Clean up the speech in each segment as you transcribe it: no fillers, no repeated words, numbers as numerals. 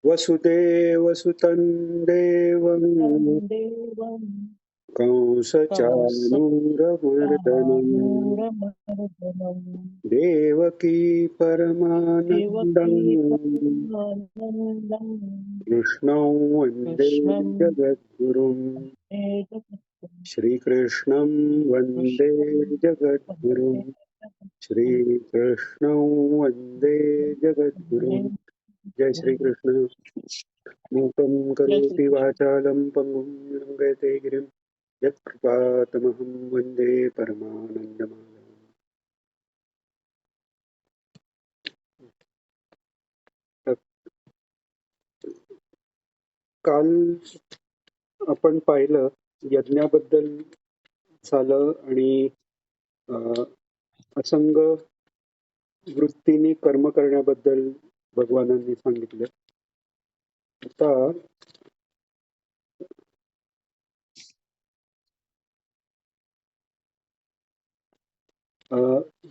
वसुदेवसुतं देवं देवं कंसचाणूरमर्दनम् कंसचाणूरमर्दनम् देवकी देवकी परमानन्दम् परमानन्दम् कृष्णं वन्दे कृष्णं जगद्गुरुम् वन्दे जगद्गुरुं श्रीकृष्णं वन्दे कृष्णं वन्दे जगद्गुरुम् जगद्गुरुं श्रीकृष्णं वन्दे वन्दे जगद्गुरुम् जय गुरुं श्रीकृष्ण मूकं जय करोति श्रीकृष्ण वाचालं पङ्गुं लङ्घयते गिरिं यत्कृपातमहं वन्दे परमानन्दमाधवम्. तर काल आपण पाहिलं यज्ञाबद्दल झालं आणि अ, असंग वृत्तीने कर्म करण्याबद्दल भगवानांनी सांगितलं. आता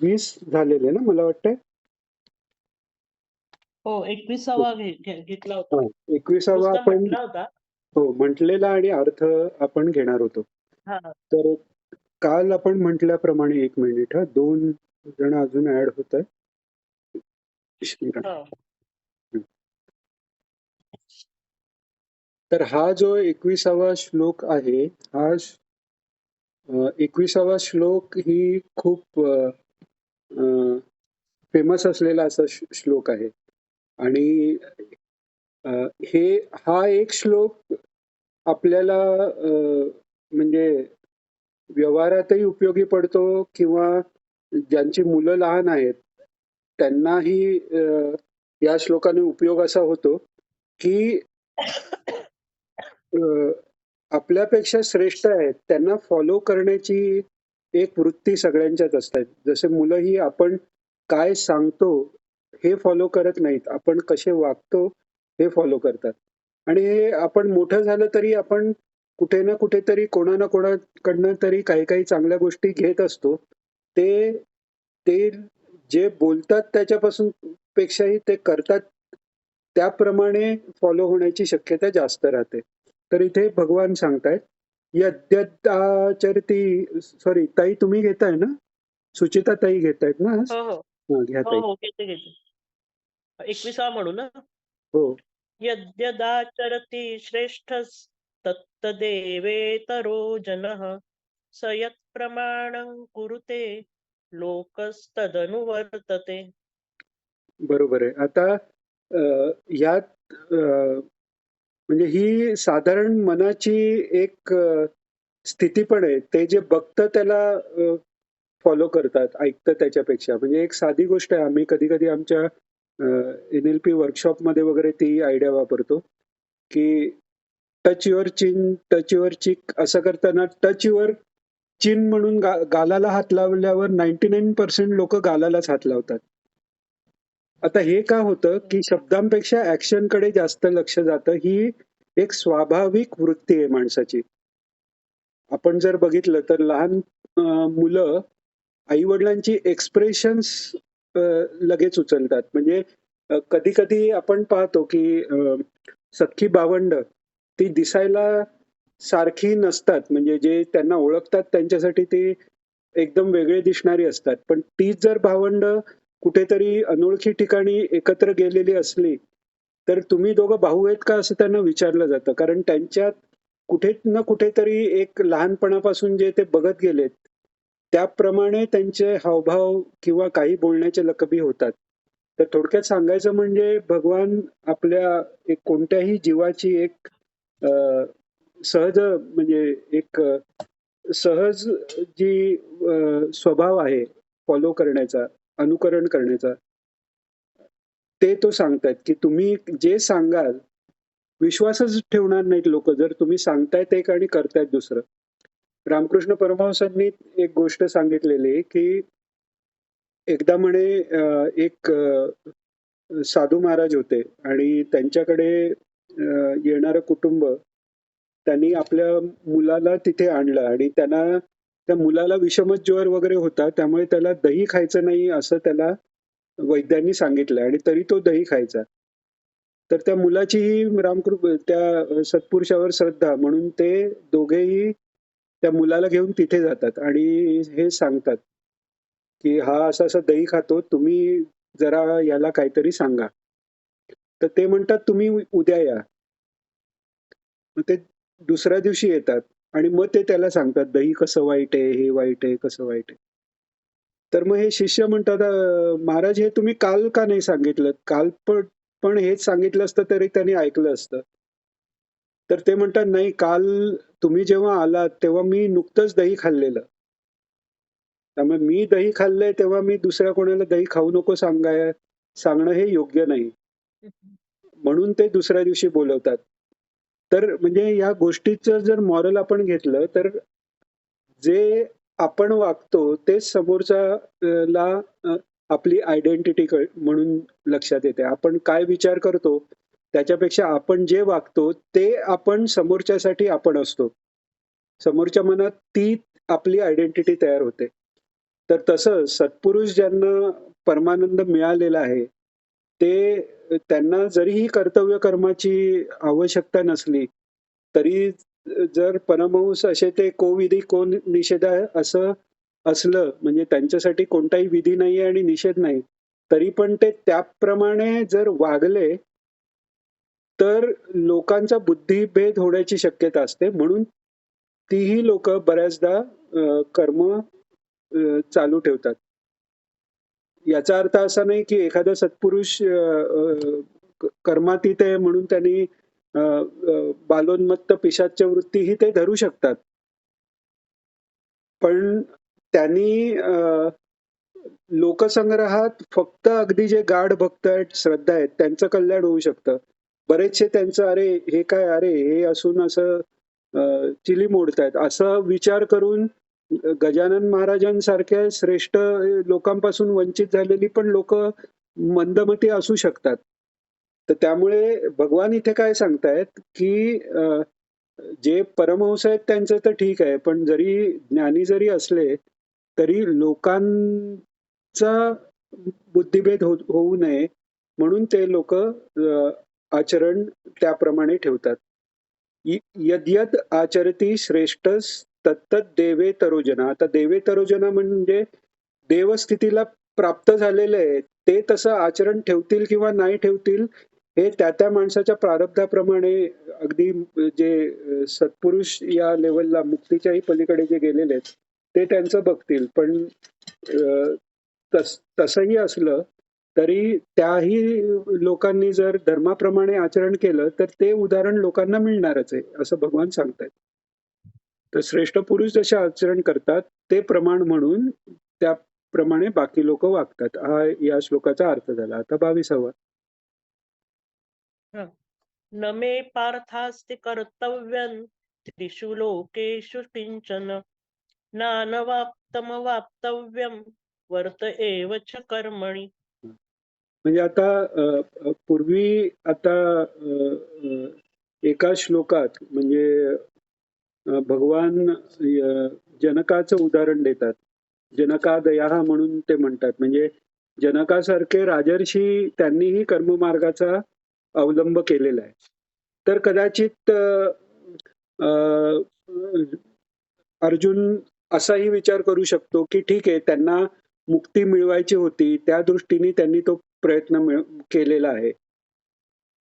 20 झालेले ना मला वाटतंय. हो 21वा घेतला होता 21वा नुसता आपण म्हटला होता हो म्हटलेला आणि अर्थ आपण घेणार होतो. हा तर काल आपण म्हटल्याप्रमाणे 1 मिनिट हा 2 जण अजून ऍड होत आहे. हा तर हा जो 21वा श्लोक आहे हा 21वा श्लोक ही खूप फेमस असलेला असा श्लोक आहे आणि अ, हे हा एक श्लोक आपल्याला म्हणजे व्यवहारातही उपयोगी पडतो किंवा ज्यांची मुलं लहान आहेत त्यांनाही या श्लोकाने उपयोग असा होतो की अ, आपल्यापेक्षा श्रेष्ठ आहेत त्यांना फॉलो करण्याची एक वृत्ती सगळ्यांच्यात असते. जसे मुलंही आपण काय सांगतो हे फॉलो करत नाहीत, आपण कसे वागतो हे फॉलो करतात. आणि हे आपण मोठं झालं तरी आपण कुठे ना कुठेतरी कोणा ना कोणाकडनं तरी काही काही चांगल्या गोष्टी घेत असतो. ते ते जे बोलतात त्याच्यापासून पेक्षाही ते करतात त्याप्रमाणे फॉलो होण्याची शक्यता जास्त राहते. तर इथे भगवान सांगतायत यद्यदाचरती सॉरी ताई तुम्ही घेताय ना? सुचिता ताई घेतायत ना आज? हो हो हा, घ्या हो ताई. हो घेते घेते 21वा म्हणू ना हो. यद्यदाचरति श्रेष्ठस्तत्तदेवेतरो जनः स यत्प्रमाणं कुरुते लोकस्तदनुवर्तते. बरोबर आहे. आता यात म्हणजे ही साधारण मनाची एक स्थिती पण आहे. ते जे बघतं त्याला फॉलो करतात, ऐकतं त्याच्यापेक्षा. म्हणजे एक साधी गोष्ट आहे. आम्ही कधी-कधी आमच्या NLP वर्कशॉपमध्ये वगैरे ती आयडिया वापरतो, की touch your chin, touch your cheek असं करताना टच युअर चिन म्हणून गालाला हात लावल्यावर 99% लोकं गालालाच हात लावतात. आता हे का होतं, की शब्दांपेक्षा ऍक्शनकडे जास्त लक्ष जातं. ही एक स्वाभाविक वृत्ती आहे माणसाची. आपण जर बघितलं तर लहान मुलं आई-वडिलांची एक्सप्रेशन्स लगेच उचलतात. म्हणजे कधी-कधी आपण पाहतो, की सख्खी भावंडं ती दिसायला सारखी नसतात. म्हणजे जे त्यांना ओळखतात त्यांच्यासाठी ती एकदम वेगळे दिसणारी असतात. पण तीच जर भावंडं कुठेतरी अनोळखी ठिकाणी एकत्र गेलेली असली, तर तुम्ही दोघं भाऊ आहेत का? असं त्यांना विचारलं जातं. कारण त्यांच्यात कुठे ना कुठेतरी एक लहानपणापासून जे ते बघत गेलेत, त्याप्रमाणे त्यांचे हावभाव किंवा काही बोलण्याच्या लकबी होतात. तर थोडक्यात सांगायचं म्हणजे भगवान आपल्या एक कोणत्याही जीवाची एक अ, सहज म्हणजे एक सहज जी स्वभाव आहे फॉलो करण्याचा, अनुकरण करण्याचा, ते तो सांगतायत, की तुम्ही जे सांगाल विश्वासच ठेवणार नाहीत लोकं जर तुम्ही सांगतायत एक आणि करतायत दुसरं. रामकृष्ण परमहंसांनी एक गोष्ट सांगितलेली, की एकदा म्हणे एक साधू महाराज होते आणि त्यांच्याकडे येणारं कुटुंब त्यांनी आपल्या मुलाला तिथे आणलं आणि त्यांना त्या मुलाला विषमत ज्वर वगैरे होता त्यामुळे त्याला दही खायचं नाही असं त्याला वैद्यांनी सांगितलं आणि तरी तो दही खायचा. तर त्या मुलाचीही त्या सत्पुरुषावर श्रद्धा म्हणून ते दोघेही त्या मुलाला घेऊन तिथे जातात आणि हे सांगतात, की हा असा-असा दही खातो, तुम्ही जरा याला काहीतरी सांगा. तर ते म्हणतात, "तुम्ही उद्या या." मग ते दुसऱ्या दिवशी येतात आणि मग ते त्याला सांगतात, "दही कसं वाईट आहे, हे वाईट आहे, कसं वाईट आहे." तर मग हे शिष्य म्हणतात, "महाराज हे तुम्ही काल का नाही सांगितलंत? काल पण पण हेच सांगितलं असतं तरी त्यांनी ऐकलं असतं." तर ते म्हणतात, "नाही, काल तुम्ही जेव्हा आलात तेव्हा मी नुकतंच दही खाल्लेलं. त्यामुळे मी दही खाल्लंय तेव्हा मी दुसऱ्या कोणाला दही खाऊ नको सांगणं हे योग्य नाही." हं. म्हणून ते दुसऱ्या दिवशी बोलवतात. तर म्हणजे या गोष्टीचं जर मॉरल आपण घेतलं तर जे आपण वागतो तेच समोरचा ला अ, आपली आयडेंटिटी म्हणून लक्षात येते. आपण काय विचार करतो त्याच्यापेक्षा आपण जे वागतो ते आपण समोरच्यासाठी आपण असतो. समोरच्या मनात ती आपली आयडेंटिटी तयार होते. तर तसं सत्पुरुष ज्यांना परमानंद मिळालेला आहे, ते त्यांना जरीही कर्तव्य कर्माची आवश्यकता नसली, तरी जर परमहंस असे ते को विधी को निषेधा असं असलं, म्हणजे त्यांच्यासाठी कोणताही विधी नाहीये आणि निषेध नाही. तरी पण ते त्याप्रमाणे जर वागले, तर लोकांचा बुद्धिभेद होण्याची शक्यता असते. म्हणून तीही लोकं बऱ्याचदा कर्म चालू ठेवतात. याचा अर्थ असा नाही, की एखादा सत्पुरुष अ, अ, कर्मातीत आहे म्हणून त्यांनी बालोन्मत्त पिशाच्य वृत्तीही ते धरू शकतात. पण त्यांनी लोकसंग्रहात फक्त अगदी जे गाढ भक्त आहेत, श्रद्धा आहेत, त्यांचं कल्याण होऊ शकतं. बरेचसे त्यांचं "अरे, हे काय? अरे, हे असून असं चिली मोडतायत." असा विचार करून गजानन महाराजांसारख्या श्रेष्ठ लोकांपासून वंचित झालेली पण लोकं मंदमती असू शकतात. तर त्यामुळे भगवान इथे काय सांगतायत, की जे परमहंस आहेत त्यांचं तर ठीक आहे. पण जरी ज्ञानी जरी असले, तरी लोकांचा बुद्धिभेद होऊ नये म्हणून ते लोकं आचरण त्याप्रमाणे ठेवतात. यद्यद आचरती श्रेष्ठस्तत्तद देवेतरो जना. आता देवेतरो जना म्हणजे देवस्थितीला प्राप्त झालेले आहे. ते तसं आचरण ठेवतील किंवा नाही ठेवतील हे त्या माणसाच्या प्रारब्धाप्रमाणे अगदी जे सत्पुरुष या लेव्हलला मुक्तीच्याही पलीकडे जे गेलेले आहेत, ते त्यांचं बघतील. पण अ, तसंही असलं तरी त्याही लोकांनी जर धर्माप्रमाणे आचरण केलं, तर ते उदाहरण लोकांना मिळणारच आहे, असं भगवान सांगतायत. तर श्रेष्ठ पुरुष जसे आचरण करतात, ते प्रमाण म्हणून त्याप्रमाणे बाकी लोकं वागतात. हा या श्लोकाचा अर्थ झाला. आता 22वा. हां. न मे पार्थास्ति कर्तव्यं त्रिषु लोकेषु किंचन नानवाप्तमवाप्तव्यं वर्त एव च कर्मणि. म्हणजे आता पूर्वी आता एका श्लोकात म्हणजे भगवान जनकाचं उदाहरण देतात. जनकादयाः म्हणून ते म्हणतात. म्हणजे जनकासारखे राजर्षी त्यांनीही कर्ममार्गाचा अवलंब केलेला आहे. तर कदाचित अ, अर्जुन असाही विचार करू शकतो, की ठीक आहे त्यांना मुक्ती मिळवायची होती. त्या दृष्टीने त्यांनी तो प्रयत्न केलेला आहे.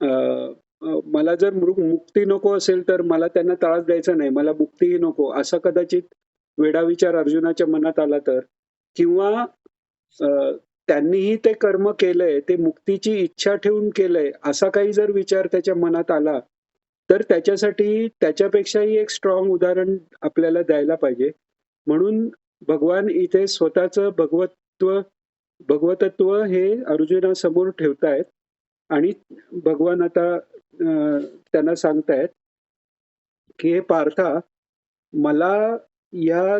अ, मला जर मुक्ती नको असेल, तर मला त्यांना त्रास द्यायचा नाही. मला मुक्तीही नको, असा कदाचित वेडा विचार अर्जुनाच्या मनात आला तर. किंवा अ, त्यांनीही ते कर्म केलंय, ते मुक्तीची इच्छा ठेवून केलंय, असा काही जर विचार त्याच्या मनात आला, तर त्याच्यासाठी त्याच्यापेक्षाही एक स्ट्राँग उदाहरण आपल्याला द्यायला पाहिजे. म्हणून भगवान इथे स्वतःचं भगवतत्व हे अर्जुनासमोर ठेवतायत आणि भगवान आता त्यांना सांगतायत, की "हे पार्था, मला या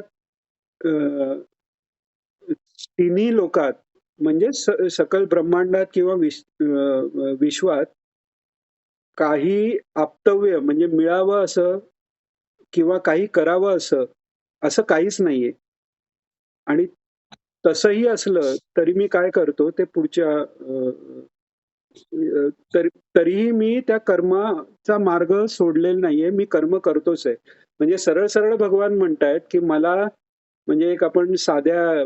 तिन्ही लोकात म्हणजे सकल ब्रह्मांडात किंवा विश्वात काही आप्तव्य म्हणजे मिळावं असं किंवा काही करावं असं, असं काहीच नाहीये. आणि तसंही असलं तरी मी काय करतो ते पुढच्या तर तरीही मी त्या कर्माचा मार्ग सोडलेला नाहीये. मी कर्म करतोच आहे. म्हणजे सरळ-सरळ भगवान म्हणतायत, की मला म्हणजे एक आपण साध्या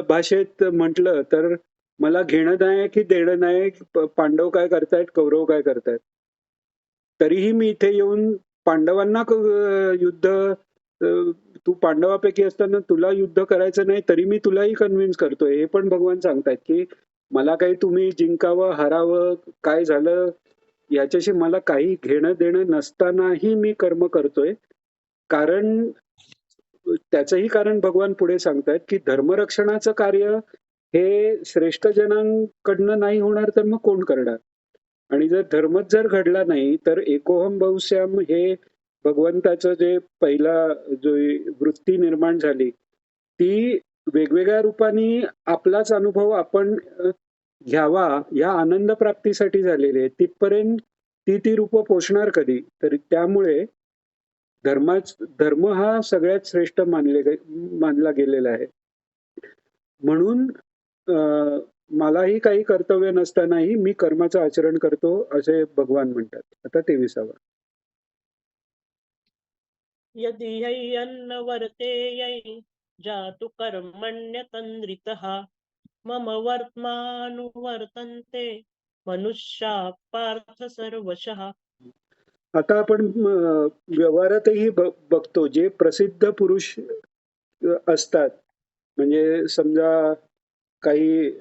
भाषेत म्हटलं तर मला घेणं नाही की देणं नाही, पांडव काय करतायत, कौरव काय करतायत. तरीही मी इथे येऊन पांडवांना युद्ध तू पांडवापैकी असताना तुला युद्ध करायचं नाही, तरी मी तुलाही कन्व्हिन्स करतोय. हे पण भगवान सांगतायत, की मला काही तुम्ही जिंकावं, हारावं, काय झालं याच्याशी मला काही घेणं-देणं नसतानाही मी कर्म करतोय. कारण त्याचंही कारण भगवान पुढे सांगतायत, की धर्मरक्षणाचं कार्य हे श्रेष्ठ जनांकडनं नाही होणार तर मग कोण करणार? आणि जर धर्मच जर घडला नाही, तर एकोहम बहुश्याम हे भगवंताचं जे पहिला जो वृत्ती निर्माण झाली, ती वेगवेगळ्या रूपाने आपलाच अनुभव आपण घ्यावा या आनंद प्राप्तीसाठी झालेली आहे. तिथपर्यंत ती रूपं पोचणार कधी? तर त्यामुळे धर्म हा सगळ्यात श्रेष्ठ मानला गेलेला आहे. म्हणून अ, मलाही काही कर्तव्य नसतानाही मी कर्माचं आचरण करतो, असे भगवान म्हणतात. आता 23वा. यदि ह्यन्न वर्तेयै जातु कर्मण्यतन्द्रितः मम वर्त्मानुवर्तन्ते मनुष्याः पार्थ सर्वशः. आता आपण व्यवहारातही बघतो जे प्रसिद्ध पुरुष असतात. म्हणजे समजा काही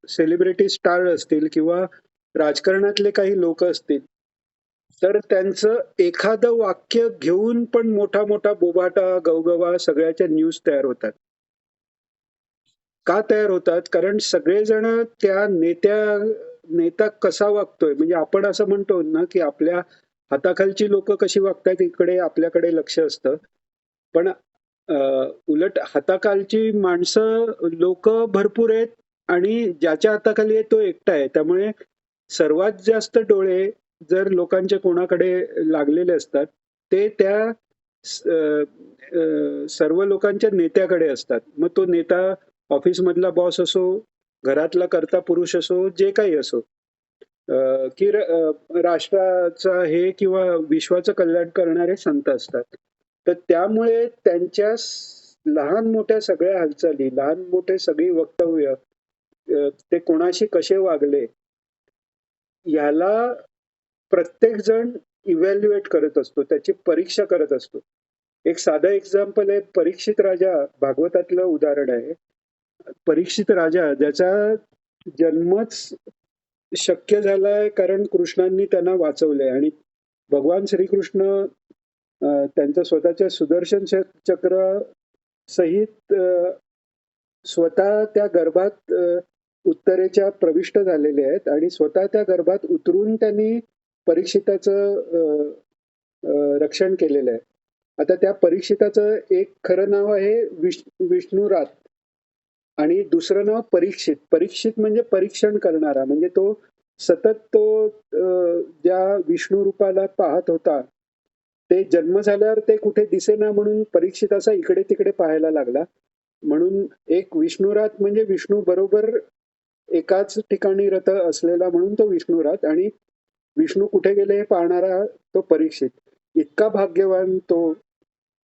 सेलिब्रिटी स्टार असतील किंवा राजकारणातले काही लोक असतील, तर त्यांचं एखादं वाक्य घेऊन पण मोठा-मोठा बोबाटा, गवगवा सगळ्याच्या न्यूज तयार होतात. का तयार होतात? कारण सगळेजण त्या नेता कसा वागतोय म्हणजे आपण असं म्हणतो ना, की आपल्या हाताखालची लोकं कशी वागतायत इकडे आपल्याकडे लक्ष असतं. पण उलट हाताखालची माणसं लोकं भरपूर आहेत आणि ज्याच्या हाताखाली आहे तो एकटा आहे. त्यामुळे सर्वात जास्त डोळे जर लोकांचे कोणाकडे लागलेले असतात, ते त्या सर्व लोकांच्या नेत्याकडे असतात. मग तो नेता ऑफिसमधला बॉस असो, घरातला कर्ता पुरुष असो, जे काही असो. की राष्ट्राचा हे किंवा विश्वाचं कल्याण करणारे संत असतात. तर त्यामुळे त्यांच्या लहान-मोठ्या सगळ्या हालचाली, लहान-मोठे सगळी वक्तव्य ते कोणाशी कसे वागले, याला प्रत्येक जण इव्हॅल्युएट करत असतो, त्याची परीक्षा करत असतो. एक साधं एक्झाम्पल आहे परीक्षित राजा भागवतातलं उदाहरण आहे. परीक्षित राजा ज्याचा जन्मच शक्य झालाय कारण कृष्णांनी त्यांना वाचवलंय आणि भगवान श्रीकृष्ण त्यांच्या स्वतःच्या सुदर्शन चक्र सहित स्वतः त्या गर्भात उत्तरेच्या प्रविष्ट झालेले आहेत आणि स्वतः त्या गर्भात उतरून त्यांनी परीक्षिताचं रक्षण केलेलं आहे. आता त्या परीक्षिताचं एक खरं नाव आहे विष्णुरात आणि दुसरं नाव परीक्षित. परीक्षित म्हणजे परीक्षण करणारा. म्हणजे तो सतत तो ज्या विष्णू रूपाला पाहत होता, ते जन्म झाल्यावर ते कुठे दिसेना म्हणून परीक्षित असा इकडे-तिकडे पाहायला लागला. म्हणून एक विष्णुरात म्हणजे विष्णू बरोबर एकाच ठिकाणी रथ असलेला म्हणून तो विष्णुरात आणि विष्णू कुठे गेले हे पाहणारा तो परीक्षित. इतका भाग्यवान तो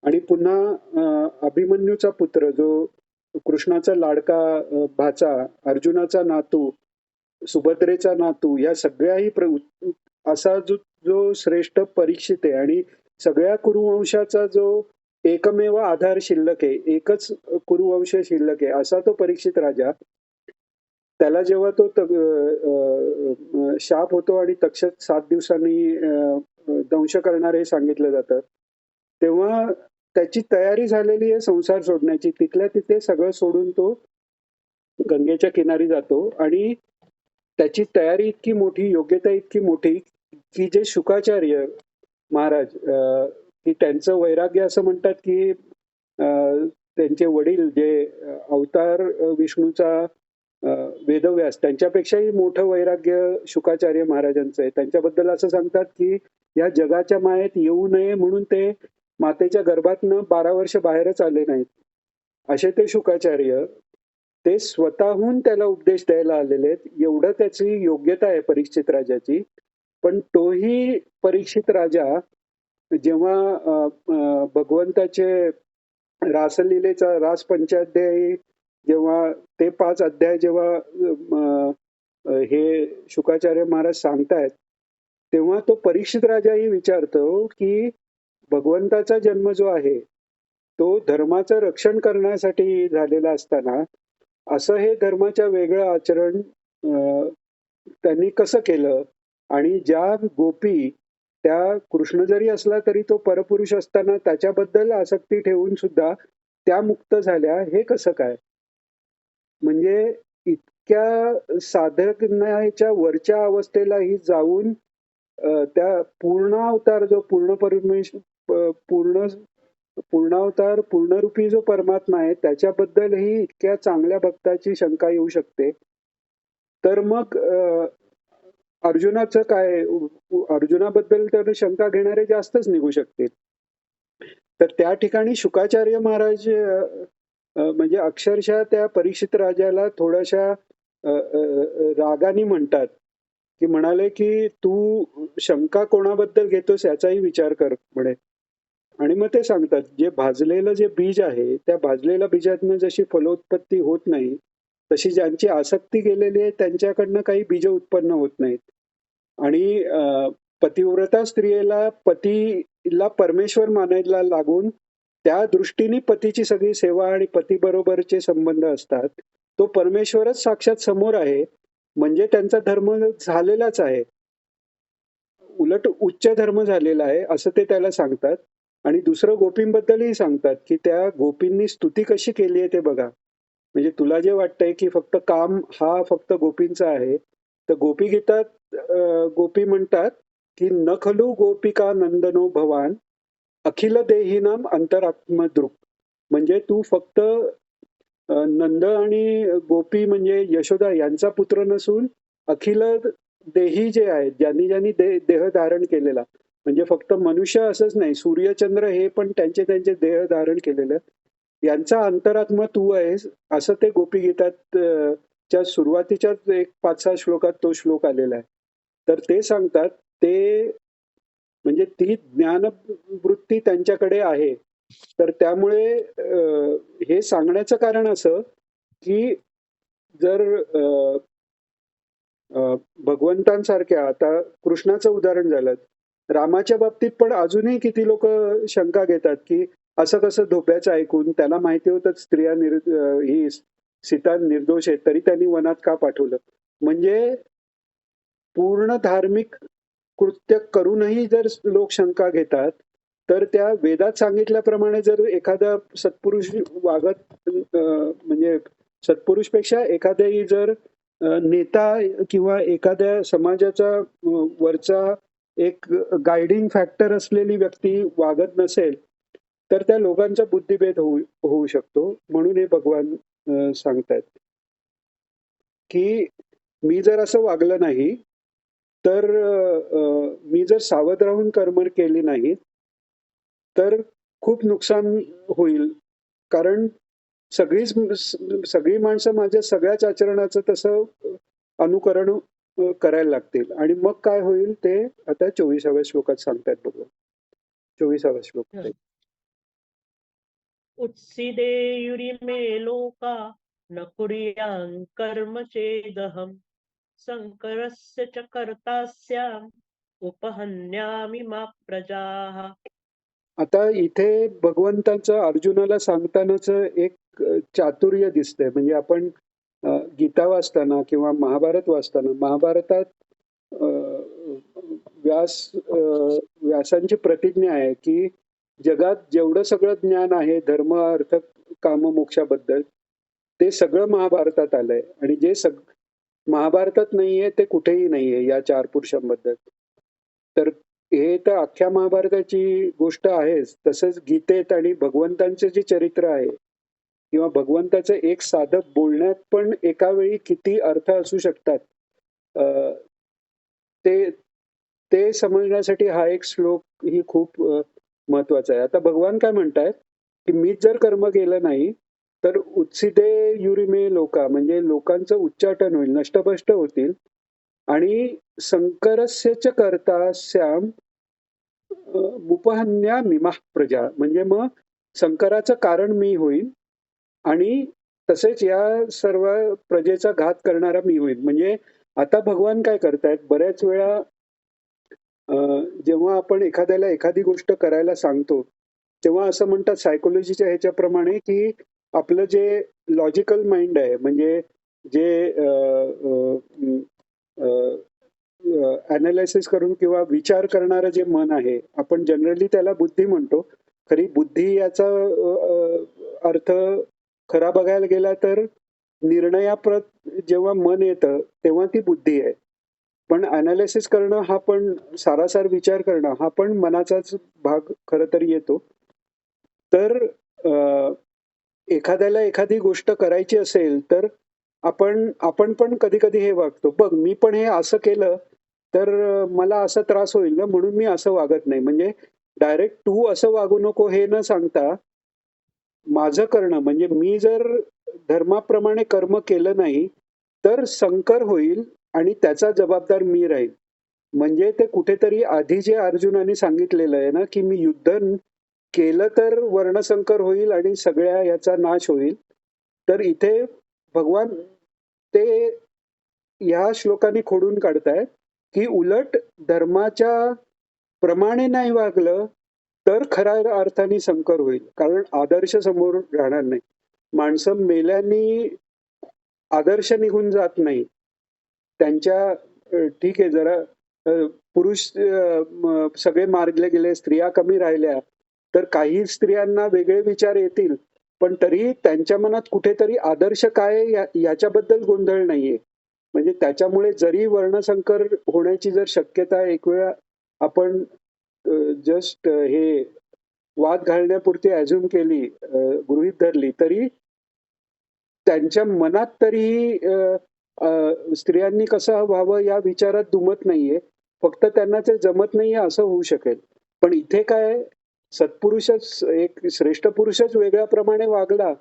आणि पुन्हा अभिमन्यूचा पुत्र जो कृष्णाचा लाडका भाचा, अर्जुनाचा नातू, सुभद्रेचा नातू या सगळ्याही असा जो जो श्रेष्ठ परीक्षित आहे आणि सगळ्या कुरुवंशाचा जो एकमेव आधार शिल्लक आहे, एकच कुरुवंश शिल्लक आहे, असा तो परीक्षित राजा. त्याला जेव्हा तो शाप होतो आणि तक्षक 7 दिवसांनी दंश करणार हे सांगितलं जातं. तेव्हा त्याची तयारी झालेली आहे संसार सोडण्याची. तिथल्या तिथे सगळं सोडून तो गंगेच्या किनारी जातो आणि त्याची तयारी इतकी मोठी, योग्यता इतकी मोठी, की जे शुकाचार्य महाराज की त्यांचं वैराग्य असं म्हणतात, की त्यांचे वडील जे अवतार विष्णूचा वेदव्यास त्यांच्यापेक्षाही मोठं वैराग्य शुकाचार्य महाराजांचं आहे. त्यांच्याबद्दल असं सांगतात, की या जगाच्या मायेत येऊ नये म्हणून ते मातेच्या गर्भातनं 12 वर्ष बाहेरच आले नाहीत. असे ते शुकाचार्य ते स्वतःहून त्याला उपदेश द्यायला आलेले आहेत. एवढं त्याची योग्यता आहे परीक्षित राजाची. पण तोही परीक्षित राजा जेव्हा भगवंताचे रासलीलेचा रास पंचाध्यायी जेव्हा ते 5 अध्याय जेव्हा हे शुकाचार्य महाराज सांगतायत, तेव्हा तो परीक्षित राजाही विचारतो, की भगवंताचा जन्म जो आहे, तो धर्माचं रक्षण करण्यासाठी झालेला असताना, असं हे धर्माच्या वेगळं आचरण त्यांनी कसं केलं? आणि ज्या गोपी त्या कृष्ण जरी असला तरी तो परपुरुष असताना त्याच्याबद्दल आसक्ती ठेवून सुद्धा त्या मुक्त झाल्या, हे कसं काय? म्हणजे इतक्या साधकण्याच्या वरच्या अवस्थेलाही जाऊन त्या पूर्णावतार जो पूर्ण पूर्णावतार पूर्णरूपी जो परमात्मा आहे त्याच्याबद्दलही इतक्या चांगल्या भक्ताची शंका येऊ शकते. तर मग अर्जुनाचं काय? अर्जुनाबद्दल तर शंका घेणारे जास्तच निघू शकतील. तर त्या ठिकाणी शुकाचार्य महाराज म्हणजे अक्षरशः त्या परीक्षित राजाला थोड्याशा रागाने म्हणतात, की म्हणाले, की "तू शंका कोणाबद्दल घेतोस याचाही विचार कर" म्हणे. आणि मग ते सांगतात, जे भाजलेलं जे बीज आहे, त्या भाजलेल्या बीजातनं जशी फलोत्पत्ती होत नाही, तशी ज्यांची आसक्ती गेलेली आहे त्यांच्याकडनं काही बीज उत्पन्न होत नाहीत. आणि पतिव्रता स्त्रियेला पतीला परमेश्वर मानायला लागून त्या दृष्टीने पतीची सगळी सेवा आणि पतीबरोबरचे संबंध असतात. तो परमेश्वरच साक्षात समोर आहे, म्हणजे त्यांचा धर्म झालेलाच आहे. उलट उच्च धर्म झालेला आहे, असं ते त्याला सांगतात. आणि दुसरं गोपींबद्दलही सांगतात, की त्या गोपींनी स्तुती कशी केली आहे ते बघा. म्हणजे तुला जे वाटतंय, की फक्त काम हा फक्त गोपींचा आहे, तर गोपी गीतात गोपी म्हणतात, की "न खलु गोपिका नंदनो भवान, अखिल देहीनाम अंतरात्मदृक्." म्हणजे तू फक्त नंद आणि गोपी म्हणजे यशोदा यांचा पुत्र नसून अखिल देही जे आहेत, ज्यांनी ज्यांनी देह धारण केलेला, म्हणजे फक्त मनुष्य असंच नाही, सूर्यचंद्र हे पण त्यांचे त्यांचे देह धारण केलेलं, यांचा अंतरात्मा तू आहेस, असं ते गोपी गीतात च्या सुरुवातीच्याच एक 5-6 श्लोकात तो श्लोक आलेला आहे. तर ते सांगतात, ते म्हणजे ती ज्ञानवृत्ती त्यांच्याकडे आहे. तर त्यामुळे हे सांगण्याचं कारण असं, की जर भगवंतांसारख्या आता कृष्णाचं उदाहरण झालं. रामाच्या बाबतीत पण अजूनही किती लोकं शंका घेतात, की असं कसं धोप्याचं ऐकून त्याला माहिती होतं स्त्रिया ही सीता निर्दोष आहे, तरी त्यांनी वनात का पाठवलं? म्हणजे पूर्ण धार्मिक कृत्य करूनही जर लोक शंका घेतात, तर त्या वेदात सांगितल्याप्रमाणे जर एखादा सत्पुरुष वागत म्हणजे सत्पुरुषपेक्षा एखादाही जर नेता किंवा एखाद्या समाजाचा वरचा एक गाईडिंग फॅक्टर असलेली व्यक्ती वागत नसेल, तर त्या लोकांचा बुद्धिभेद होऊ शकतो. म्हणून हे भगवान सांगतायत, की मी जर असं वागलं नाही, तर मी जर सावध राहून कर्म केली नाही, तर खूप नुकसान होईल. कारण सगळी माणसं माझ्या सगळ्याच आचरणाचं तसं अनुकरण करायला लागतील. आणि मग काय होईल ते आता 24व्या श्लोकात सांगतायत बघा. 24वा श्लोक. उत्सीदेयुरिमे लोका न कुर्यां कर्म चेदहम् शङ्करस्य च कर्ता स्याम् उपहन्यामि मा प्रजाः. आता इथे भगवंताचं अर्जुनाला सांगतानाच एक चातुर्य दिसतंय. म्हणजे आपण गीता वाचताना किंवा महाभारत वाचताना महाभारतात अ, व्यासांची प्रतिज्ञा आहे, की जगात जेवढं सगळं ज्ञान आहे धर्म, अर्थ, काम, मोक्षाबद्दल, ते सगळं महाभारतात आलंय. आणि जे महाभारतात नाहीये ते कुठेही नाहीये या 4 पुरुषांबद्दल. तर हे तर अख्ख्या महाभारताची गोष्ट आहेच. तसंच गीतेत आणि भगवंतांचे जे चरित्र आहे किंवा भगवंताचं एक साधक बोलण्यात पण एका वेळी किती अर्थ असू शकतात, अ, ते ते समजण्यासाठी हा एक श्लोक ही खूप महत्वाचा आहे. आता भगवान काय म्हणतायत, की मीच जर कर्म केलं नाही, तर उत्सिते युरिमे लोका म्हणजे लोकांचं उच्चाटन होईल, नष्टभ्रष्ट होतील आणि संकरस्य च कर्ता स्याम उपहन्या मिमाः प्रजा म्हणजे मग संकराचं कारण मी होईल आणि तसेच या सर्व प्रजेचा घात करणारा मी होईल. म्हणजे आता भगवान काय करतायत बऱ्याच वेळा जेव्हा आपण एखाद्याला एखादी गोष्ट करायला सांगतो, तेव्हा असं म्हणतात सायकॉलॉजीच्या ह्याच्याप्रमाणे, की आपलं जे लॉजिकल माइंड आहे म्हणजे जे ॲनालिसिस करून किंवा विचार करणारं जे मन आहे, आपण जनरली त्याला बुद्धी म्हणतो. खरी बुद्धी याचा अर्थ खरा बघायला गेला तर निर्णयाप्रत जेव्हा मन येतं, तेव्हा ती बुद्धी आहे. पण ॲनालिसिस करणं हा पण सारासार विचार करणं हा पण मनाचाच भाग खरं तर येतो. तर अ, एखाद्याला एखादी गोष्ट करायची असेल, तर आपण आपण पण कधी-कधी हे वागतो. बघ मी पण हे असं केलं, तर मला असा त्रास होईल ना, म्हणून मी असं वागत नाही. म्हणजे डायरेक्ट तू असं वागू नको हे न सांगता, माझं करणं म्हणजे मी जर धर्माप्रमाणे कर्म केलं नाही, तर संकर होईल आणि त्याचा जबाबदार मी राहील. म्हणजे ते कुठेतरी आधी जे अर्जुनाने सांगितलेलं आहे ना, की मी युद्ध केलं तर वर्णसंकर होईल आणि सगळ्या याचा नाश होईल. तर इथे भगवान ते ह्या श्लोकाने खोडून काढतायत, की उलट धर्माच्या प्रमाणे नाही वागलं, तर खऱ्या अर्थाने संकर होईल. कारण आदर्श समोर राहणार नाही. माणसं मेल्यानी आदर्श निघून जात नाही. त्यांच्या ठीक आहे जरा पुरुष सगळे मारले गेले, स्त्रिया कमी राहिल्या, तर काही स्त्रियांना वेगळे विचार येतील, पण तरीही त्यांच्या मनात कुठेतरी आदर्श काय आहे याच्याबद्दल गोंधळ नाहीये. म्हणजे त्याच्यामुळे जरी वर्णसंकर होण्याची जर शक्यता एक वेळा आपण जस्ट हे वाद घालण्यापुरती अझ्युम केली, गृहीत धरली, तरी त्यांच्या मनात तरीही स्त्रियांनी कसं व्हावं या विचारात दुमत नाहीये. फक्त त्यांना ते जमत नाहीये असं होऊ शकेल. पण इथे काय सत्पुरुषच एक श्रेष्ठ पुरुषच वेगळ्याप्रमाणे वागला,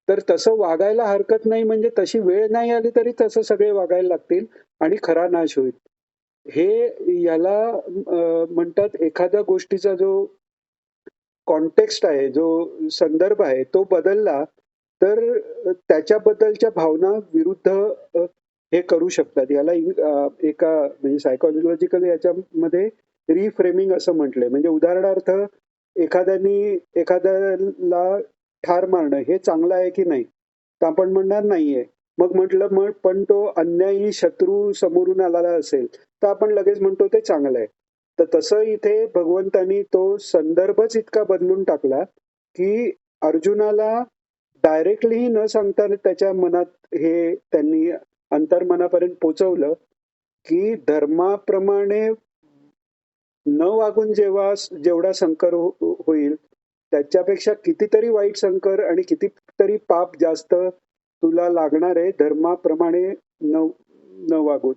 तर तसं वागायला हरकत नाही म्हणजे तशी वेळ नाही आली तरी तसं सगळे वागायला लागतील आणि खरा नाश होईल. हे याला म्हणतात एखाद्या गोष्टीचा जो कॉन्टेक्स्ट आहे, जो संदर्भ आहे, तो बदलला, तर त्याच्याबद्दलच्या भावना विरुद्ध हे करू शकतात. याला एका म्हणजे सायकॉलॉजिकल याच्यामध्ये रिफ्रेमिंग असं म्हटलंय. म्हणजे उदाहरणार्थ एखाद्याला ठार मारणं हे चांगलं आहे की नाही? तर आपण म्हणणार नाहीये. मग म्हटलं मग पण तो अन्यायी शत्रू समोरून आलेला असेल, तर आपण लगेच म्हणतो ते चांगलं आहे. तर तसं इथे भगवंतानी तो संदर्भच इतका बदलून टाकला, की अर्जुनाला डायरेक्टलीही न सांगता त्याच्या मनात हे त्यांनी अंतर्मनापर्यंत पोहोचवलं, की धर्माप्रमाणे न वागून जेवढा संकर होईल, त्याच्यापेक्षा कितीतरी वाईट संकर आणि कितीतरी पाप जास्त तुला लागणार आहे धर्माप्रमाणे न न वागून.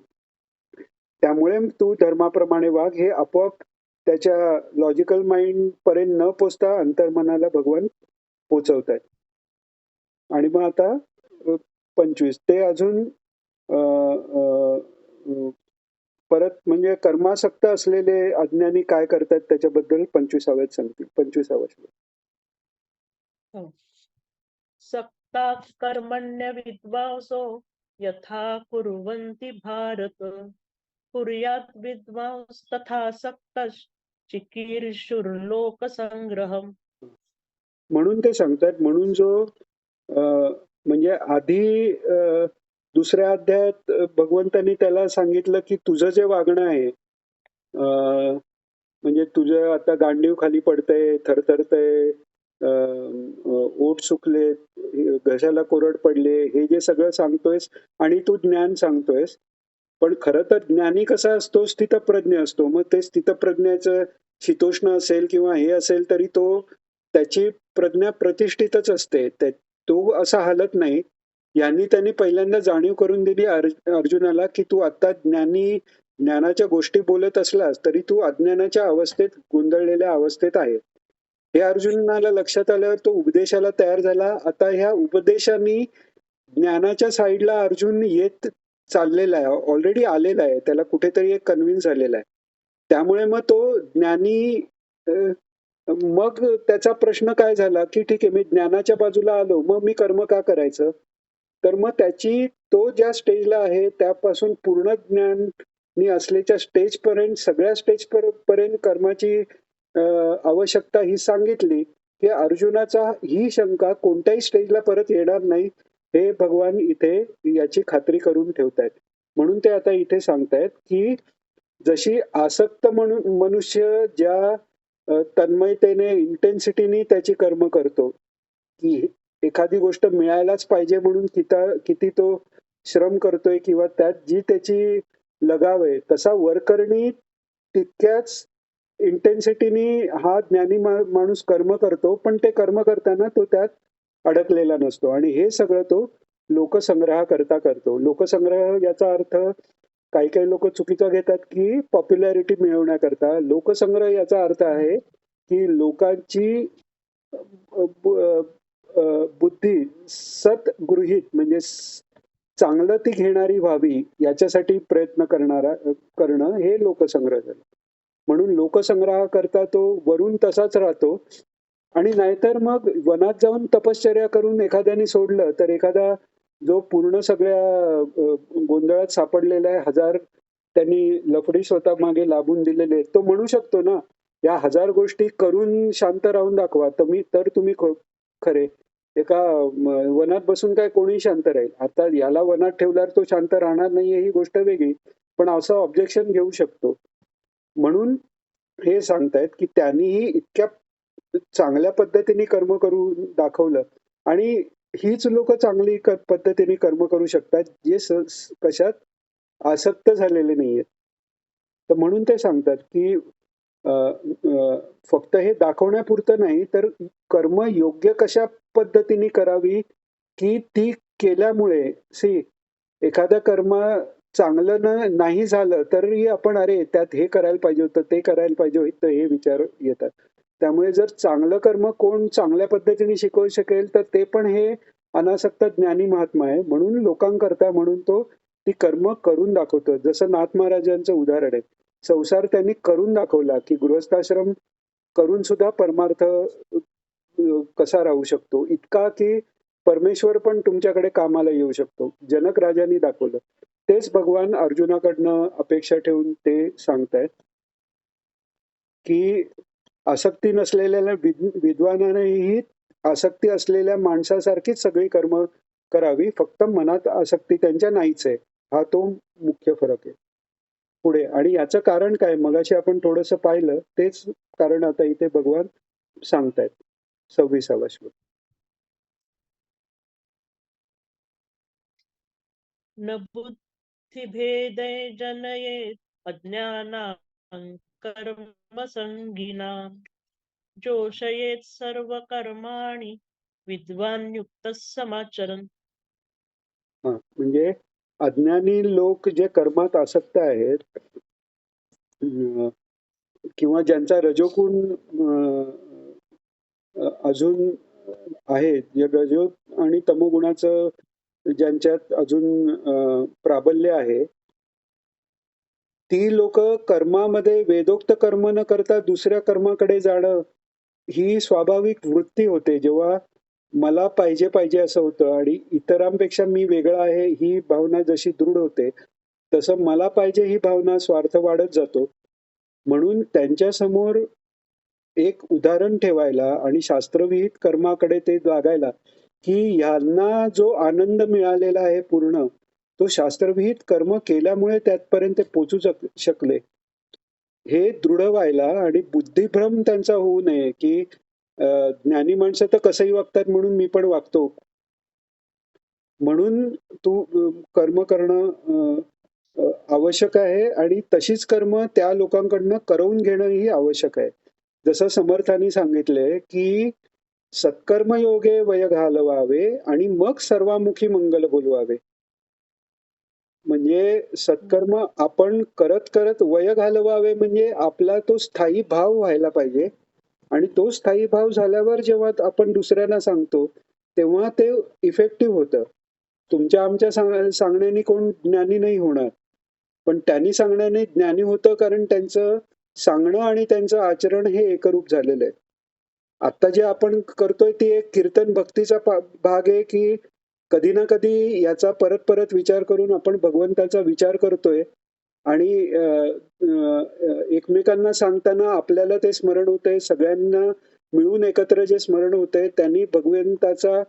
त्यामुळे तू धर्माप्रमाणे वाग हे आपोआप त्याच्या लॉजिकल माइंड पर्यंत न पोचता अंतर्मनाला भगवान पोचवतायत. आणि मग आता 25 ते अजून अ, अ, अ, परत म्हणजे कर्मासक्त असलेले अज्ञानी काय करतात त्याच्याबद्दल 25व्यात सांगतील. 25वा श्लोक. हो. सक्ता कर्मण्य विद्वांसो यथा कुर्वन्ति भारत कुर्यात् विद्वांस तथा सक्तश्चिकीर्षुर्लोकसंग्रहम्. म्हणून ते सांगतात म्हणून जो अ, म्हणजे आधी दुसऱ्या अध्यायात भगवंतांनी त्याला सांगितलं की तुझं जे वागणं आहे म्हणजे तुझं आता गांडीव खाली पडतंय, थरथरतंय, ओठ सुकले, घशाला कोरड पडले, हे जे सगळं सांगतोयस आणि तू ज्ञान सांगतोयस. पण खरं तर ज्ञानी कसा असतो? स्थितप्रज्ञ असतो. मग ते स्थितप्रज्ञाचं शीतोष्ण असेल किंवा हे असेल तरी तो त्याची प्रज्ञा प्रतिष्ठितच असते. तो असा हालत नाही. यांनी त्यांनी पहिल्यांदा जाणीव करून दिली अर्जुनाला की तू आता ज्ञानाच्या गोष्टी बोलत असलास तरी तू अज्ञानाच्या अवस्थेत गोंधळलेल्या अवस्थेत आहे. हे अर्जुनाला लक्षात आल्यावर तो उपदेशाला तयार झाला. आता ह्या उपदेशाने ज्ञानाच्या साईडला अर्जुन येत चाललेला आहे. ऑलरेडी आलेला आहे. त्याला कुठेतरी एक कन्व्हिन्स झालेला आहे. त्यामुळे मग तो ज्ञानी अ, मग त्याचा प्रश्न काय झाला, की ठीक आहे मी ज्ञानाच्या बाजूला आलो. मग मी कर्म का करायचं? तर मग त्याची तो ज्या स्टेजला आहे त्यापासून पूर्ण ज्ञानी असलेल्या स्टेजपर्यंत सगळ्या पर्यंत कर्माची आवश्यकता ही सांगितली, की अर्जुनाचा ही शंका कोणत्याही स्टेजला परत येणार नाही, हे भगवान इथे याची खात्री करून ठेवतायत. म्हणून ते आता इथे सांगतायत, की जशी आसक्त मनुष्य ज्या तन्मयतेने, इंटेन्सिटीने त्याची कर्म करतो, की एखादी गोष्ट मिळायलाच पाहिजे म्हणून किती तो श्रम करतोय किंवा त्यात जी त्याची लगाव आहे, तसा वरकरणी तितक्याच इंटेन्सिटीने हा ज्ञानी माणूस कर्म करतो, पण ते कर्म करताना तो त्यात अडकलेला नसतो. आणि हे सगळं तो लोकसंग्रहाकरता करतो. लोकसंग्रह याचा अर्थ काही काही लोक चुकीचा घेतात, की पॉप्युलॅरिटी मिळवण्याकरता. लोकसंग्रह याचा अर्थ आहे, की लोकांची बुद्धी सद्गृहीत म्हणजे चांगलं ती घेणारी व्हावी याच्यासाठी प्रयत्न करणं हे लोकसंग्रह झालं. म्हणून लोकसंग्रहाकरता तो वरून तसाच राहतो. आणि नाहीतर मग वनात जाऊन तपश्चर्या करून एखाद्याने सोडलं तर एखादा जो पूर्ण सगळ्या गोंधळात सापडलेला आहे, हजार त्यांनी लफडी स्वतः मागे लाभून दिलेले आहेत, तो म्हणू शकतो ना, या 1000 गोष्टी करून शांत राहून दाखवा तर तुम्ही खरे. एका वनात बसून काय कोणी शांत राहील? आता याला वनात ठेवल्यावर तो शांत राहणार नाहीये ही गोष्ट वेगळी, पण असं ऑब्जेक्शन घेऊ शकतो. म्हणून हे सांगतायत, की त्यांनीही इतक्या चांगल्या पद्धतीने कर्म करून दाखवलं आणि हीच लोक चांगली पद्धतीने कर्म करू शकतात, जे कशात आसक्त झालेले नाहीयेत. तर म्हणून ते सांगतात, की अ, अ, फक्त हे दाखवण्यापुरतं नाही, तर कर्म योग्य कशा पद्धतीने करावी, की ती केल्यामुळे एखादं कर्म चांगलं नाही झालं तरी आपण अरे त्यात हे करायला पाहिजे होतं, ते करायला पाहिजे होतं, हे विचार येतात. त्यामुळे जर चांगलं कर्म कोण चांगल्या पद्धतीने शिकवू शकेल तर ते पण हे अनासक्त ज्ञानी महात्मा आहे. म्हणून लोकांकरता म्हणून तो ती कर्म करून दाखवतो. जसं नाथ महाराजांचं उदाहरण आहे. संसार त्यांनी करून दाखवला, की गृहस्थाश्रम करून सुद्धा परमार्थ कसा राहू शकतो. इतका की परमेश्वर पण तुमच्याकडे कामाला येऊ शकतो. जनक राजांनी दाखवलं. तेच भगवान अर्जुनाकडनं अपेक्षा ठेवून ते सांगतायत, की आसक्ती नसलेल्या विद्वानानेही आसक्ती असलेल्या माणसासारखीच सगळी कर्म करावी. फक्त मनात आसक्ती त्यांच्या नाहीच आहे. हा तो मुख्य फरक आहे. पुढे आणि याचं कारण काय? मगाशी आपण थोडंसं पाहिलं. तेच कारण आता इथे भगवान सांगतायत. 26वा श्लोक. न बुद्धिभेदे जनयेत् अज्ञानां कर्मसङ्गिनां जोषयेत् सर्वकर्माणि विद्वान् युक्तः समाचरन्. म्हणजे अज्ञानी लोक जे कर्मात आसक्त आहेत अं, किंवा ज्यांचा रजोगुण अजून आहे, जे रजो आणि तमोगुणाचं ज्यांच्यात अजून प्राबल्य आहे, ती लोक कर्मामध्ये वेदोक्त कर्म न करता दुसऱ्या कर्माकडे जाणं ही स्वाभाविक वृत्ती होते. जेव्हा मला पाहिजे पाहिजे असं होतं आणि इतरांपेक्षा मी वेगळा आहे ही भावना जशी दृढ होते, तसं मला पाहिजे ही भावना स्वार्थ वाढत जातो. म्हणून त्यांच्यासमोर एक उदाहरण ठेवायला आणि शास्त्रविहित कर्माकडे ते लागायला, की ह्यांना जो आनंद मिळालेला आहे पूर्ण, तो शास्त्रविहित कर्म केल्यामुळे त्यातपर्यंत पोहोचू शकले. हे दृढ व्हायला आणि बुद्धिभ्रम त्यांचा होऊ नये, की ज्ञानी माणसं तर कसंही वागतात म्हणून मी पण वागतो. म्हणून तू कर्म करणं आवश्यक आहे आणि तशीच कर्म त्या लोकांकडनं करवून घेणंही आवश्यक आहे. जसं समर्थांनी सांगितलंय, की सत्कर्मयोगे वय घालवावे आणि मग सर्वामुखी मंगल बोलवावे. म्हणजे सत्कर्म आपण करत करत वय घालवावे म्हणजे आपला तो स्थायी भाव व्हायला पाहिजे आणि तो स्थायी भाव झाल्यावर जेव्हा आपण दुसऱ्यांना सांगतो, तेव्हा ते इफेक्टिव्ह होतं. तुमच्या आमच्या सांगण्याने कोण ज्ञानी नाही होणार. पण त्यांनी सांगण्याने ज्ञानी होतं, कारण त्यांचं सांगणं आणि त्यांचं आचरण हे एकरूप झालेलं आहे. आता जे आपण करतोय ती एक कीर्तन भक्तीचा भाग आहे, की कधी ना कधी याचा परत-परत विचार करून आपण भगवंताचा विचार करतोय आणि एकमेकांना सांगताना आपल्याला ते स्मरण होतंय, सगळ्यांना मिळून एकत्र जे स्मरण होतंय, त्यांनी भगवंताचा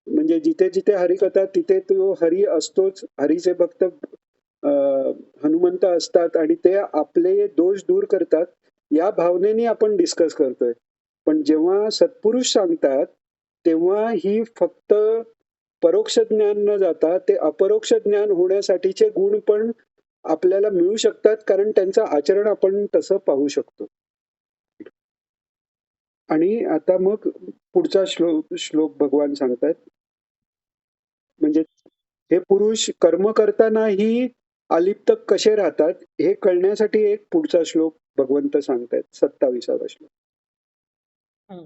म्हणजे जिथे-जिथे हरिकथा तिथे तो हरी असतोच. हरीचे भक्त हनुमंत असतात आणि ते आपले दोष दूर करतात. या भावनेने आपण डिस्कस करतोय. पण जेव्हा सत्पुरुष सांगतात, तेव्हा ही फक्त परोक्ष ज्ञान न जाता ते अपरोक्ष ज्ञान होण्यासाठीचे गुण पण आपल्याला मिळू शकतात, कारण त्यांचं आचरण आपण तसं पाहू शकतो. आणि आता मग पुढचा श्लोक भगवान सांगतात. म्हणजे हे पुरुष कर्म करतानाही अलिप्त कसे राहतात, हे कळण्यासाठी एक पुढचा श्लोक भगवंत सांगतायत, 27वा श्लोक. हं.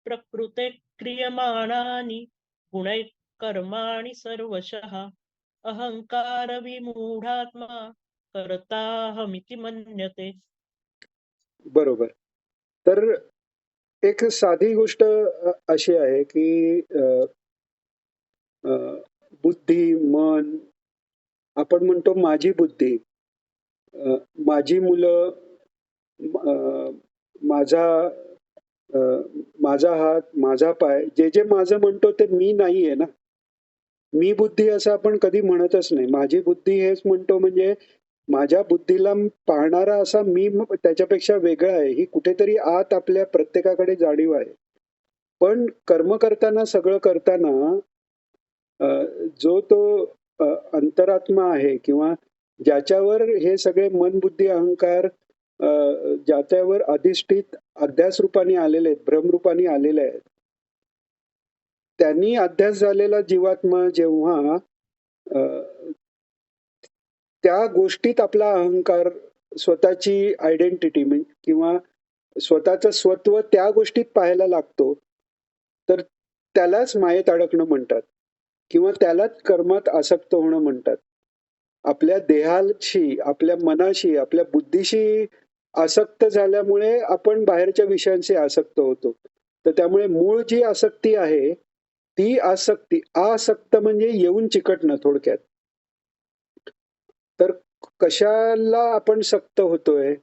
प्रकृते क्रियमाणानि गुणैः कर्माणि सर्वशः अहंकार विमूढात्मा कर्ताहमिति मन्यते. बरोबर. तर एक साधी गोष्ट अशी आहे, की अ, बुद्धी, मन, आपण म्हणतो माझी बुद्धी, माझी मुलं, अ, माझा अ, माझा हात, माझा पाय, जे जे माझं म्हणतो ते मी नाहीये ना. मी बुद्धी असं आपण कधी म्हणतच नाही. माझी बुद्धी हेच म्हणतो, म्हणजे माझ्या बुद्धीला पाहणारा असा मी त्याच्यापेक्षा वेगळा आहे, ही कुठेतरी आत आपल्या प्रत्येकाकडे जाणीव आहे. पण कर्म करताना, सगळं करताना अ, जो तो अ, अंतरात्मा आहे, किंवा ज्याच्यावर हे सगळे मन, बुद्धी, अहंकार ज्याच्यावर अधिष्ठित अध्यास रूपाने आलेले आहेत, भ्रमरूपाने आलेले आहेत, त्यांनी अध्यास झालेला जीवात्मा जेव्हा अ, त्या गोष्टीत आपला अहंकार, स्वतःची आयडेंटिटी किंवा स्वतःचं स्वत्व त्या गोष्टीत पाहायला लागतो, तर त्यालाच मायेत अडकणं म्हणतात, किंवा त्यालाच कर्मात आसक्त होणं म्हणतात. आपल्या देहाशी, आपल्या मनाशी, आपल्या बुद्धीशी आसक्त झाल्यामुळे आपण बाहेरच्या विषयांशी आसक्त होतो. तर त्यामुळे मूळ जी आसक्ती आहे, ती आसक्ती, आसक्त म्हणजे येऊन चिकटणं थोडक्यात. तर कशाला आपण सक्त होतोय?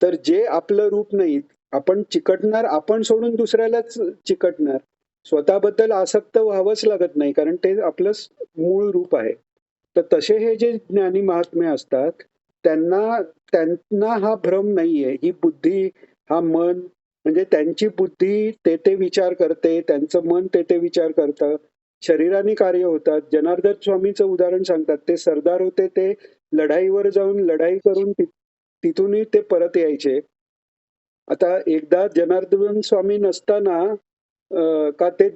तर जे आपलं रूप नाही, आपण चिकटणार, आपण सोडून दुसऱ्यालाच चिकटणार. स्वतःबद्दल आसक्त व्हावंच लागत नाही, कारण ते आपलं मूळ रूप आहे. तर तसे हे जे ज्ञानी महात्मे असतात, त्यांना त्यांना हा भ्रम नाहीये. ही बुद्धी, हा मन, म्हणजे त्यांची बुद्धी ते ते विचार करते, त्यांचं मन ते ते विचार करतं. शरीराने कार्य होतात. जनार्दन स्वामीचं उदाहरण सांगतात. ते सरदार होते, ते लढाईवर जाऊन लढाई करून तिथूनही ते परत यायचे. आता एकदा जनार्दन स्वामी नसताना का ते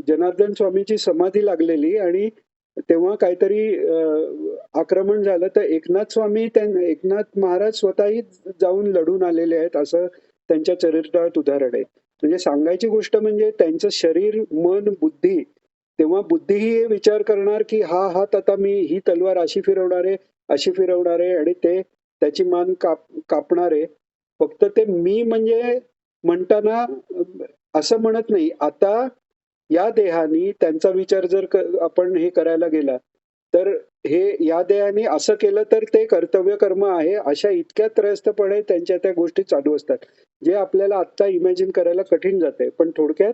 जनार्दन स्वामीची समाधी लागलेली आणि तेव्हा काहीतरी आक्रमण झालं, तर एकनाथ महाराज स्वतःही जाऊन लढून आलेले आहेत, असं त्यांच्या चरित्रात उदाहरण आहे. म्हणजे सांगायची गोष्ट म्हणजे त्यांचं शरीर, मन, बुद्धी, तेव्हा बुद्धीही हे विचार करणार, की हा हात आता मी ही तलवार अशी फिरवणार आहे, अशी फिरवणार आहे, आणि ते त्याची मान कापणार आहे. फक्त ते मी म्हणजे म्हणताना असं म्हणत नाही. आता या देहाने त्यांचा विचार जर आपण हे करायला गेला, तर हे या देहाने असं केलं तर ते कर्तव्य कर्म आहे, अशा इतक्या त्रयस्थपणे त्यांच्या त्या गोष्टी चालू असतात, जे आपल्याला आत्ता इमॅजिन करायला कठीण जाते. पण थोडक्यात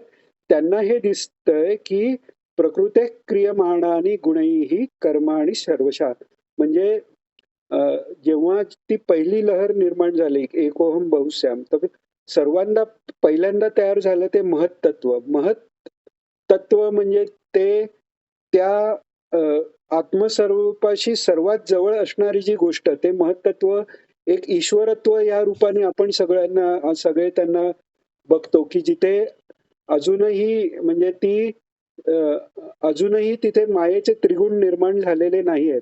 त्यांना हे दिसतंय, की प्रकृते क्रियमाणानी गुणैः कर्माणि सर्वशः. म्हणजे अ, जेव्हा ती पहिली लहर निर्माण झाली, एकोहम बहुश्याम, तर सर्वांना पहिल्यांदा तयार झालं ते महत्तत्व. महत्तत्व म्हणजे ते त्या अ, आत्मस्वरूपाशी सर्वात जवळ असणारी जी गोष्ट, ते महत्तत्व एक ईश्वरत्व या रूपाने आपण सगळे त्यांना बघतो, की जिथे अजूनही म्हणजे अ, अजूनही तिथे मायेचे त्रिगुण निर्माण झालेले नाहीयेत.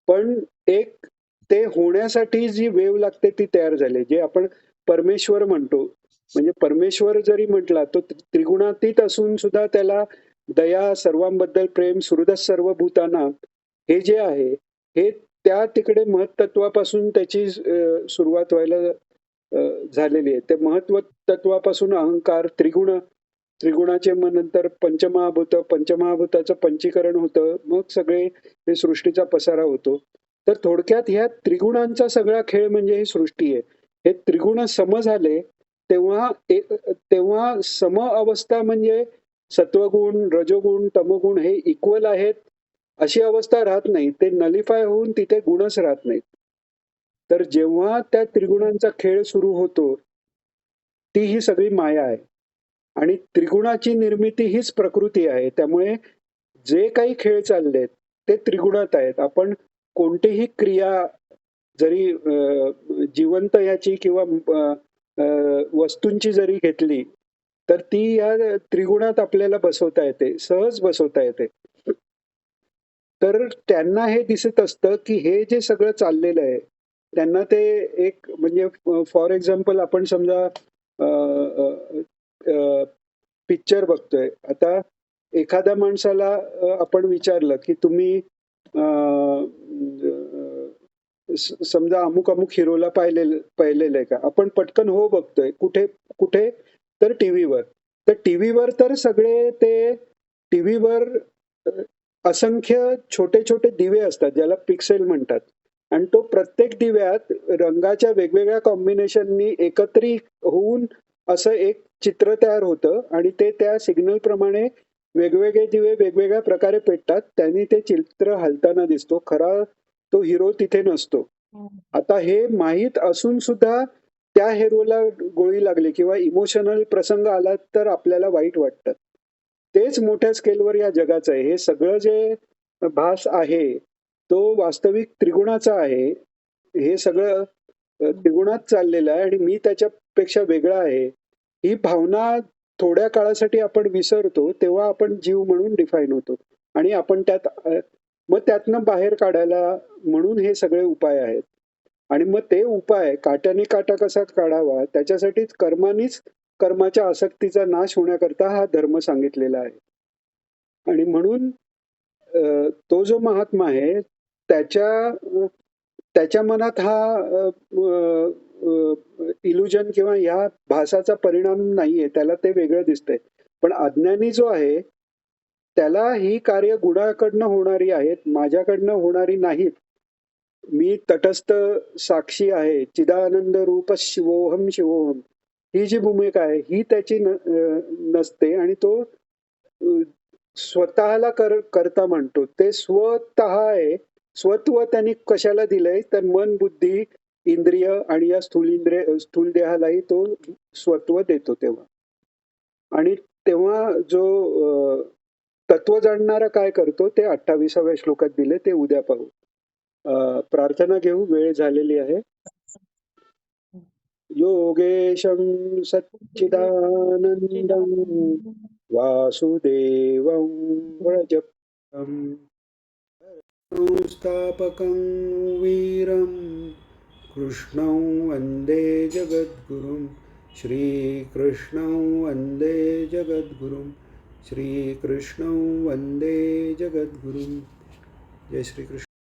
पण एक ते होण्यासाठी जी वेव लागते ती तयार झाली, जे आपण परमेश्वर म्हणतो. म्हणजे परमेश्वर जरी म्हटला तो त्रिगुणातीत असून सुद्धा त्याला दया, सर्वांबद्दल प्रेम, सुहृदः सर्व भूतानां हे जे आहे, हे त्या तिकडे महत्तत्वापासून त्याची सुरुवात व्हायला झालेली आहे. ते महत्व तत्वापासून अहंकार, त्रिगुणाचे मग नंतर पंचमहाभूत, पंचमहाभूताचं पंचीकरण होतं. मग सगळे हे सृष्टीचा पसारा होतो. तर थोडक्यात ह्या त्रिगुणांचा सगळा खेळ म्हणजे ही सृष्टी आहे. हे त्रिगुण सम झाले तेव्हा सम अवस्था म्हणजे सत्वगुण, रजोगुण, तमोगुण हे इक्वल आहेत अशी अवस्था राहत नाही. ते नलिफाय होऊन तिथे गुणच राहत नाहीत. तर जेव्हा त्या त्रिगुणांचा खेळ सुरू होतो, ती ही सगळी माया आहे. आणि त्रिगुणाची निर्मिती हीच प्रकृती आहे. त्यामुळे जे काही खेळ चाललेत ते त्रिगुणात आहेत. आपण कोणतीही क्रिया जरी जिवंत याची किंवा वस्तूंची जरी घेतली तर ती या त्रिगुणात आपल्याला बसवता येते, सहज बसवता येते. तर त्यांना हे दिसत असतं की हे जे सगळं चाललेलं आहे त्यांना ते एक म्हणजे फॉर एक्झाम्पल आपण समजा पिक्चर बघतोय. आता एखाद्या माणसाला आपण विचारलं की तुम्ही समजा अमुक अमुक हिरोला पाहिलेलं आहे का? आपण पटकन हो बघतोय. कुठे कुठे तर टीव्हीवर. तर टीव्हीवर तर सगळे ते टीव्हीवर असंख्य छोटे छोटे दिवे असतात ज्याला पिक्सेल म्हणतात. आणि तो प्रत्येक दिव्यात रंगाच्या वेगवेगळ्या कॉम्बिनेशननी एकत्रित होऊन असं एक चित्र तयार होतं आणि ते त्या सिग्नल प्रमाणे वेगवेगळे दिवे वेगवेगळ्या प्रकारे पेटतात. त्यांनी ते चित्र हलताना दिसतो. खरा तो हिरो तिथे नसतो. आता हे माहीत असून सुद्धा त्या हिरोला गोळी लागली किंवा इमोशनल प्रसंग आला तर आपल्याला वाईट वाटतं. तेच मोठ्या स्केलवर या जगाचं आहे. हे सगळं जे भास आहे तो वास्तविक त्रिगुणाचा आहे. हे सगळं त्रिगुणात चाललेलं आहे आणि मी त्याच्यापेक्षा वेगळा आहे. ही भावना थोड्या काळासाठी आपण विसरतो तेव्हा आपण जीव म्हणून डिफाईन होतो आणि आपण मग त्यातनं बाहेर काढायला म्हणून हे सगळे उपाय आहेत. आणि मग ते उपाय काट्याने काटा कसा काढावा त्याच्यासाठीच कर्मानीच कर्माच्या आसक्तीचा नाश होण्याकरता हा धर्म सांगितलेला आहे. आणि म्हणून तो जो महात्मा आहे त्याच्या मनात हा इल्युजन किंवा ह्या भासाचा परिणाम नाहीये. त्याला ते वेगळं दिसतंय. पण अज्ञानी जो आहे त्याला ही कार्य गुणाकडनं होणारी आहेत, माझ्याकडनं होणारी नाहीत. मी तटस्थ साक्षी आहे, चिदानंद रूप शिवोहम शिवोहम, ही जी भूमिका आहे ही त्याची नसते आणि तो स्वतःला करता म्हणतो. ते स्वतः आहे. स्वत्व त्यांनी कशाला दिलंय तर मन, बुद्धी, इंद्रिय आणि या स्थूल देहालाही तो स्वत्व देतो तेव्हा. आणि तेव्हा जो तत्व जाणणारा काय करतो ते 28व्या श्लोकात दिले, ते उद्या पाहू. प्रार्थना घेऊ, वेळ झालेली आहे. योगेशं सच्चिदानंदं वासुदेवं व्रजप्रियं संस्थापकं वीरं कृष्णं वन्दे जगद्गुरुं. श्रीकृष्णं वन्दे जगद्गुरुं. श्रीकृष्णं वन्दे जगद्गुरुं. जय श्रीकृष्ण.